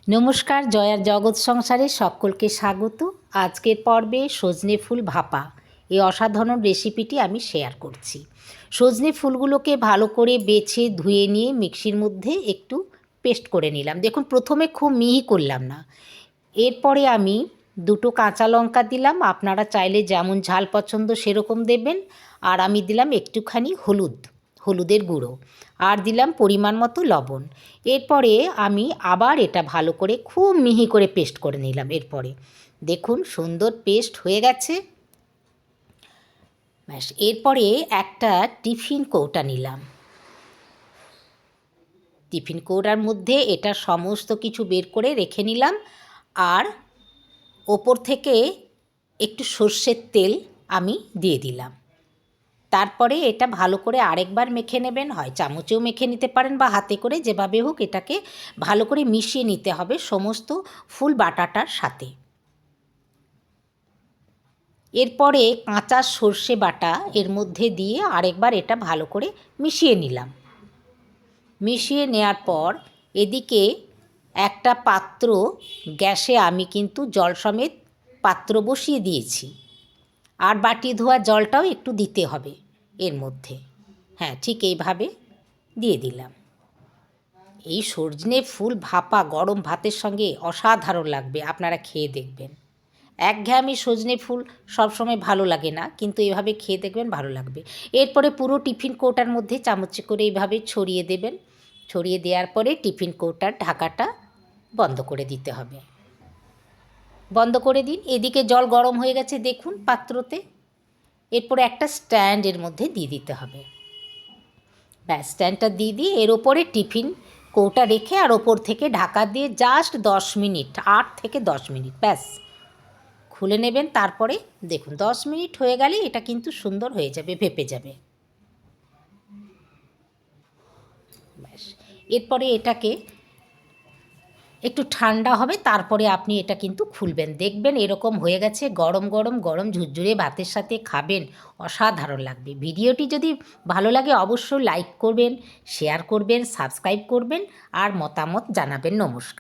নমস্কার, জয়ার জগৎ সংসারে সকলকে স্বাগত। আজকের পর্বে সজনে ফুল ভাপা এই অসাধারণ রেসিপিটি আমি শেয়ার করছি। সজনে ফুলগুলোকে ভালো করে বেছে ধুয়ে নিয়ে মিক্সির মধ্যে একটু পেস্ট করে নিলাম। দেখুন, প্রথমে খুব মিহি করলাম না। এরপরে আমি দুটো কাঁচা লঙ্কা দিলাম, আপনারা চাইলে যেমন ঝাল পছন্দ সেরকম দেবেন। আর আমি দিলাম একটুখানি হলুদের গুঁড়ো, আর দিলাম পরিমাণ মতো লবণ। এরপরে আমি আবার এটা ভালো করে খুব মিহি করে পেস্ট করে নিলাম। এরপরে দেখুন সুন্দর পেস্ট হয়ে গেছে। ব্যাস, এরপরে একটা টিফিন কৌটা নিলাম। টিফিন কৌটার মধ্যে এটা সমস্ত কিছু বের করে রেখে নিলাম। আর ওপর থেকে একটু সর্ষের তেল আমি দিয়ে দিলাম। তারপরে এটা ভালো করে আরেকবার মেখে নেবেন, হয় চামচেও মেখে নিতে পারেন বা হাতে করে, যেভাবে হোক এটাকে ভালো করে মিশিয়ে নিতে হবে সমস্ত ফুল বাটাটার সাথে। এরপরে কাঁচা সর্ষে বাটা এর মধ্যে দিয়ে আরেকবার এটা ভালো করে মিশিয়ে নিলাম। মিশিয়ে নেওয়ার পর এদিকে একটা পাত্র গ্যাসে আমি কিন্তু জল সমেত পাত্র বসিয়ে দিয়েছি। আর বাটি ধোয়া জলটাও একটু দিতে হবে এর মধ্যে। হ্যাঁ, ঠিক এইভাবে দিয়ে দিলাম। এই সজনে ফুল ভাপা গরম ভাতের সঙ্গে অসাধারণ লাগবে, আপনারা খেয়ে দেখবেন। একঘেয়েমি সজনে ফুল সবসময় ভালো লাগে না, কিন্তু এভাবে খেয়ে দেখবেন, ভালো লাগবে। এরপরে পুরো টিফিন কৌটার মধ্যে চামচে করে এইভাবে ছড়িয়ে দেবেন। ছড়িয়ে দেওয়ার পরে টিফিন কৌটার ঢাকাটা বন্ধ করে দিতে হবে। বন্ধ করে দিন। এদিকে জল গরম হয়ে গেছে দেখুন পাত্রতে। এরপরে একটা স্ট্যান্ড এর মধ্যে দিয়ে দিতে হবে। ব্যাস, স্ট্যান্ডটা দিয়ে এর ওপরে টিফিন কৌটা রেখে আর ওপর থেকে ঢাকা দিয়ে জাস্ট 10 মিনিট, 8 থেকে 10 মিনিট ব্যাস খুলে নেবেন। তারপরে দেখুন 10 মিনিট হয়ে গেলে এটা কিন্তু সুন্দর হয়ে যাবে, ভেপে যাবে। ব্যাস, এরপরে এটাকে একটু ঠান্ডা হবে, তারপরে আপনি এটা কিন্তু খুলবেন। দেখবেন এরকম হয়ে গেছে, গরম গরম গরম ঝুরঝুরে ভাতের সাথে খাবেন, অসাধারণ লাগবে। ভিডিওটি যদি ভালো লাগে অবশ্যই লাইক করবেন, শেয়ার করবেন, সাবস্ক্রাইব করবেন আর মতামত জানাবেন। নমস্কার।